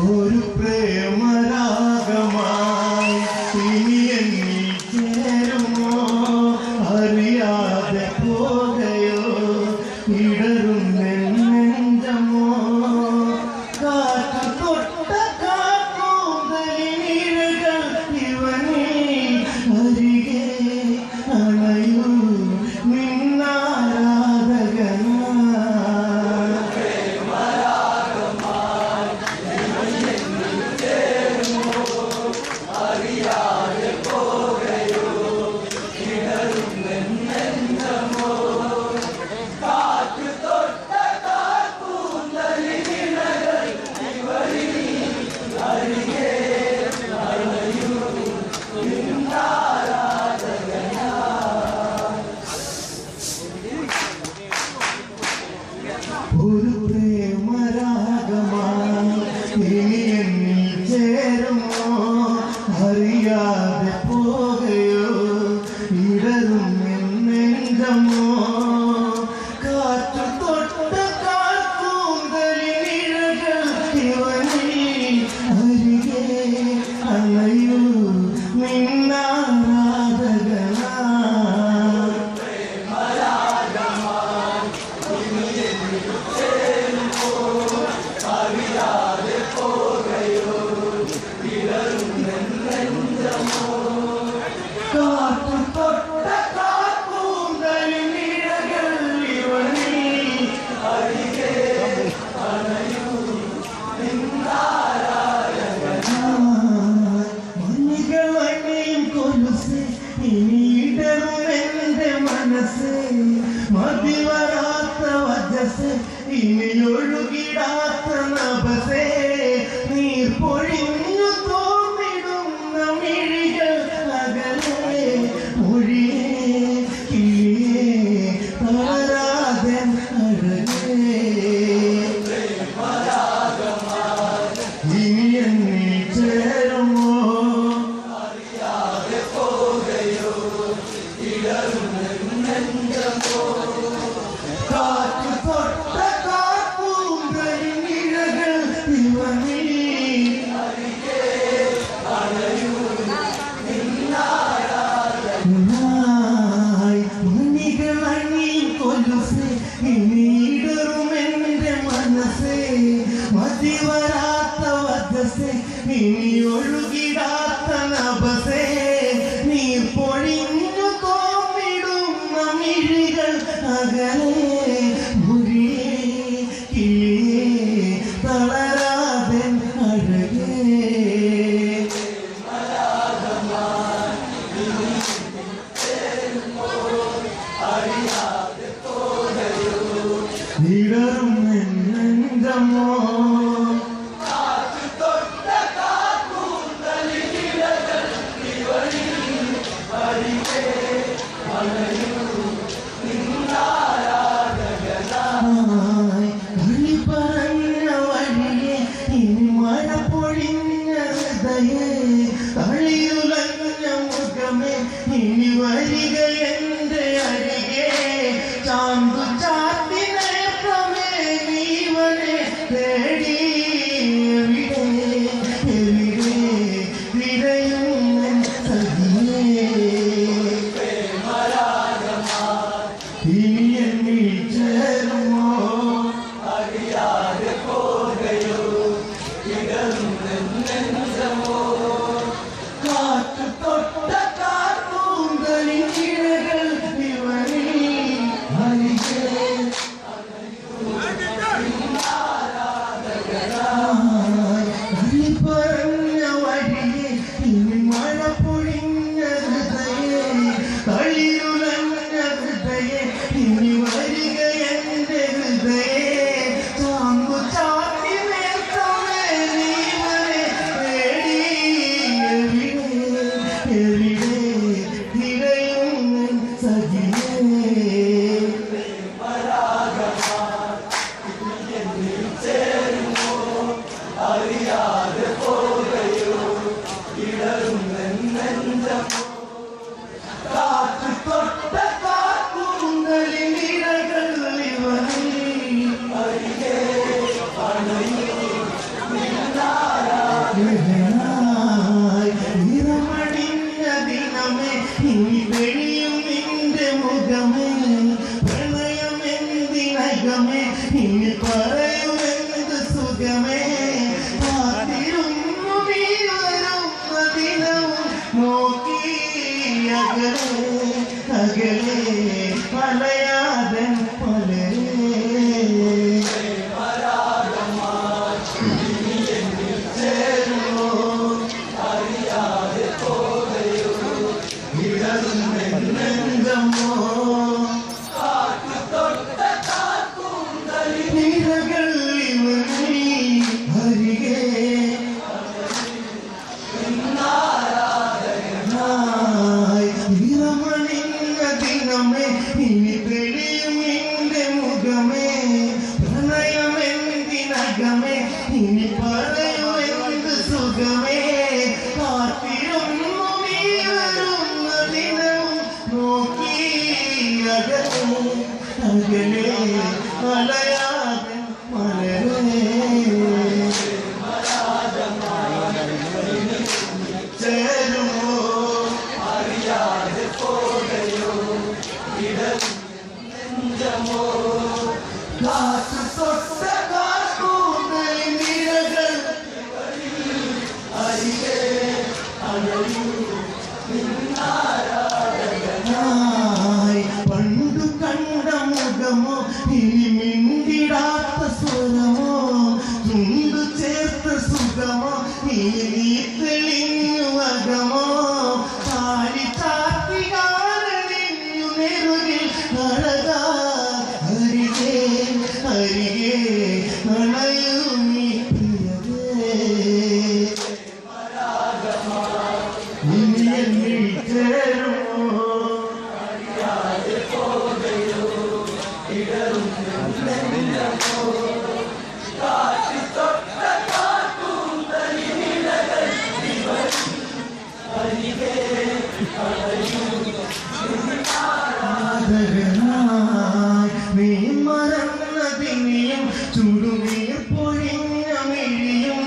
ഒരു പ്രേമരാഗമായി ഇനി എന്നിൽ ചേരുമോ അറിയാതെ പോകയോ ഇടറും നെഞ്ചമോ കാറ്റു തൊട്ട കാക്കൂന്തലിനിഴകൾ ഇവനീ അരികെ അണയൂ നിന്നാരാധകനാ ഒരു പ്രേമരാഗമായി ഇനി എന്നിൽ ചേരുമോ അറിയാതെ പോകയോ ഇടറും നെഞ്ചമോ കാറ്റു തൊട്ട കാക്കൂന്തലിനിഴകൾ ഇവനീ അരികെ അണയൂ നിന്നാരാധകനാ കാറ്റു തൊട്ട കാക്കൂന്തലിനിഴകൾ ഇവനീ അരികെ അണയൂ നിന്നാരാധകനാ മണികളണയും കൊലുസേ ഇനി ഇടറും എന്റെ മനസ്സേ മതിവരാത്ത വജസ്സേ ഇനി ഒഴുകിടാത്ത നഭസേ നീർ പൊഴിഞ്ഞു തോന്നിടുന്ന മിഴികൾ അകലെ മൊഴിയേ കിളിയേ തളരാതെ അഴകേ ഇനി എന്നിൽ ചേരുമോ അറിയാതെ പോകയോ ഇടറും നെഞ്ചമോ കാറ്റു തൊട്ട കാക്കൂന്തലിനിഴകൾ ഇവനീ അരികെ അണയൂ നിന്നാരാധകനായി മണികളണിയും കൊലുസേ ഇനി ഇടറും എന്റെ മനസ്സേ മതിവരാത്ത വജസ്സേ ഇനി ഒഴുകിടാത്ത നഭസേ നീർ പൊഴിഞ്ഞു തോന്നിടുന്ന മിഴികൾ അകലെ മുറിയേ കിളിയേ തളരാതെ അഴകേ ഇടറും നെഞ്ചമോ കളി പറഞ്ഞ വഴിയെ ഇനി മഴ പൊഴിഞ്ഞ ഹൃദയേ കളിയുലഞ്ഞ മുഖമേ ഇനി വരിക എന്റെ അരികെ ചാന്തു ചാത്തി നേത്രമേ നീവനെ തേടി എവിടെ എവിടെ തിരയും സഖിയേ ഇനി എന്നിൽ ചേരുമോ അറിയാതെ പോകയോ ഇടറും നെഞ്ചമോ കാറ്റു തൊട്ട കാക്കൂന്തലിനിഴകൾ ഇവനീ അരികെ കളി പറഞ്ഞ വഴിയെ ഇനി മഴ പൊഴിഞ്ഞ ഹൃദയേ കളിയുലഞ്ഞ ഹൃദയേ ഇനി വരിക എന്റെ ഹൃദയേ ചാന്തു ചാത്തി നേത്രമേ നീവനെ തേടി എവിടെ തിരയും സഖിയേ അറിയാതെ പോകയോ ഇടറും നെഞ്ചമോ കാറ്റു തൊട്ട കാക്കൂന്തലിനിഴകൾ ഇവനീ അരികെ അണയൂ നിന്നാ നിറമണിഞ്ഞ ദിനമേ ഇനി വെളിയും നിന്റെ മുഖമേ പ്രണയമെന്തിനകമേ ഇനി പറയുമെന്ത് സുഖമേ കാത്തിരുന്നു നീ വരുന്ന ദിനവും നോക്കി അകലെ അകലെ പലയാതെ പലരേ ഇനി തെളിയും നിന്റെ മുഖമേ പ്രണയമെന്തിനകമേ ഇനി പറയുമെന്ത് സുഖമേ കാത്തിരുന്നു നീ വരുന്ന ദിനവും നോക്കി അകലെ അകലെ മലയാതെ മലരേ ചേരുമോ അറിയാതെ പോകയോ നെഞ്ചമോ കാത്തു തൊട്ട കാർക്കൂന്തലിൻ നിരകൾ അരികെ അണയൂ നിന്നാരാധകനായി പണ്ടു കണ്ട മുഖമോ ഇനി മിണ്ടിടാത്ത സ്വരമോ ചുണ്ടു ചേർത്ത സുഖമോ ഇനി നീ തെളിഞ്ഞു അകമോ താലി ചാത്തി കാരണിഞ്ഞു നെറുകിൽ അഴകാ അരികെ അരികെ അണയൂ നീ പ്രിയതേ ഇനി എന്നിൽ ചേരുമോ അറിയാതെ പോകയോ ഇടറും നെഞ്ചമോ കാറ്റ് തൊട്ട കാർക്കൂന്തലിൻ നിഴകൾ അരികെ അണയൂ ആരാധകനായി നീ മറന്നതിനെയും ചുടുനീർ പൊഴിഞ്ഞ മിഴിയും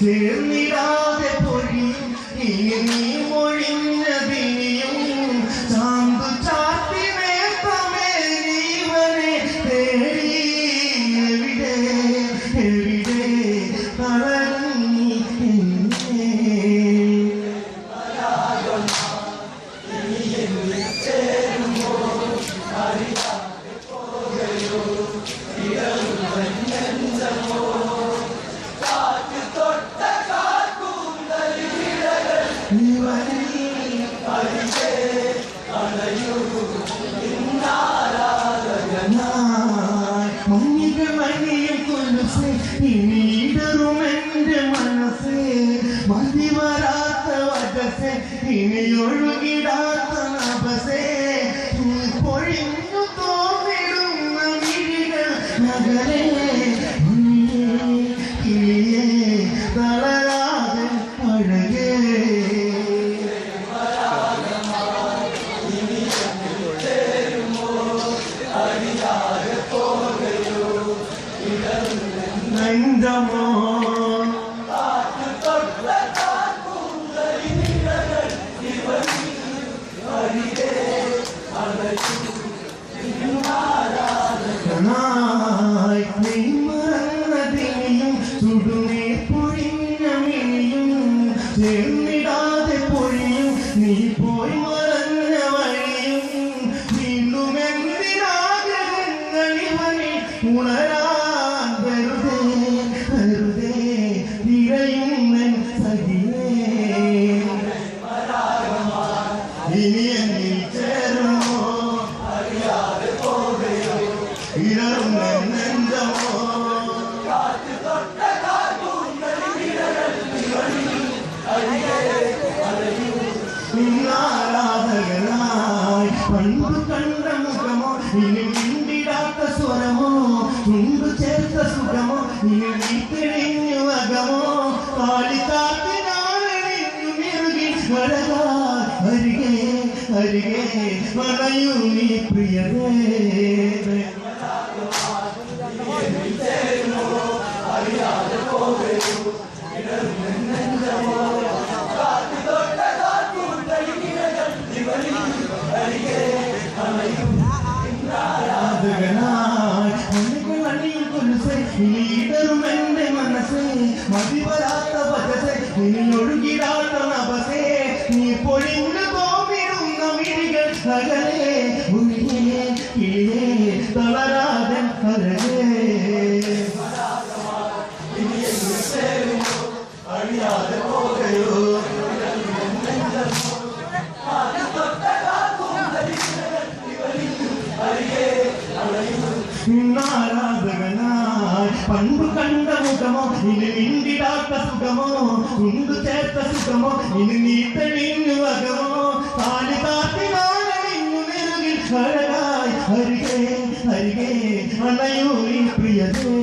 ചേർന്നിടാതെ പൊഴിയും ഇനി നീ മൊഴിഞ്ഞതിനെയും ചാന്തു ചാത്തി നേത്രമേ ജീവനെ തേടി എവിടെ എവിടെ തളർന്നി എന്നെ മഞ്ഞികൾ മണിയും കൊലുസേ ഇനിയിടറും എന്റെ മനസ്സേ മതി വരാത്ത വചസേ ഇനി ഒഴുകിടാത്ത നഭസേ പൊഴിഞ്ഞു തോന്നിടുന്ന മിഴികൾ നഗരേ കിളിയേ തളരാതെ അഴകേ നെഞ്ചമോ കാറ്റ് തൊട്ട കാർക്കൂന്തലിൻ നിഴകൾ അരികെ അണയൂ നിന്നാരാധകനായി നീ മറന്നതിനെയും ചുടുനീർ പൊഴിഞ്ഞ മിഴിയും ചേർന്നിടാതെ പൊഴിയും നീ പോയി മറഞ്ഞ വഴിയും വീണ്ടും എന്തിനാഗ്രഹങ്ങളിവനിൽ ഉണരാൻ വെറുതെ വെറുതെ നിറയുന്നൻ സഖിയേ ഇനി എന്നിൽ ചേരുമോ അറിയാതെ പോകയോ ഇടറും നെഞ്ചമോ കാറ്റ് തൊട്ട കാർക്കൂന്തലിൻ നിഴകൾ അരികെ അണയൂ നിന്നാരാധകനായി പണ്ടു കണ്ട മുഖമോ ഇനി മിണ്ടിടാത്ത സ്വരമോ ചുണ്ടു ചേർത്ത സുഖമോ ഇനി നീ തെളിഞ്ഞു അകമോ താലി ചാത്തി നാളെണിഞ്ഞു നിറുകിൽ അഴകാ അരികെ അരികെ അണയൂ നീ പ്രിയതേ അറിയാതെ പോകയോ ഇടറും ഇനിയിടറും എന്റെ മനസ്സ് മതിവരാത്ത വചസേ ഇനിയൊഴുകിടാത്ത നഭസേ നീ പൊഴിഞ്ഞു തോന്നിടുന്ന മിഴികൾ അകലേ ഉരുകിയേ കിളിയേ തളരാതെ അഴകേ അറിയാതെ പോകയോ ആരാധകനായി പണ്ടു കണ്ട മുഖമോ ഇനി മിണ്ടിടാത്ത സുഖമോ കുണ്ടു ചേർത്ത സുഖമോ ഇനി നീ തെളിഞ്ഞു അകമോ കാലി കാത്തിനാലിന്നു നെറുകിൽ അഴകായി അരികെ അരികെ അണയൂ നീ പ്രിയതേ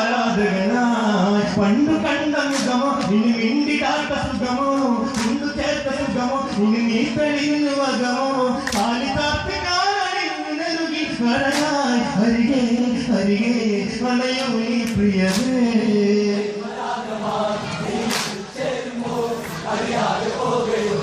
ആരാധകനായി പണ്ടു കണ്ട മുഖമോ ഇനി മിണ്ടിടാത്ത സുഖമോ കുണ്ടു ചേർത്ത സുഖമോ ഇനി നീ തെളിയുന്നു അകമോ കാലി കാത്തിനാലിന്നു നെറുകിൽ അഴകായി അരികെ അരികെ അണയൂ നീ പ്രിയതേ അറിയാതെ പോകയോ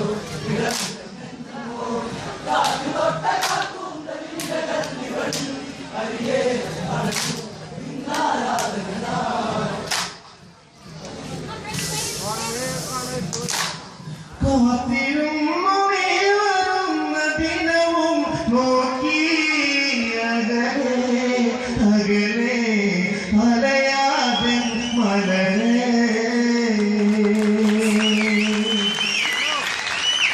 കാത്തിരുന്ന ദിനവും നോക്കി അകലെ അകലെ അലയാതെ മല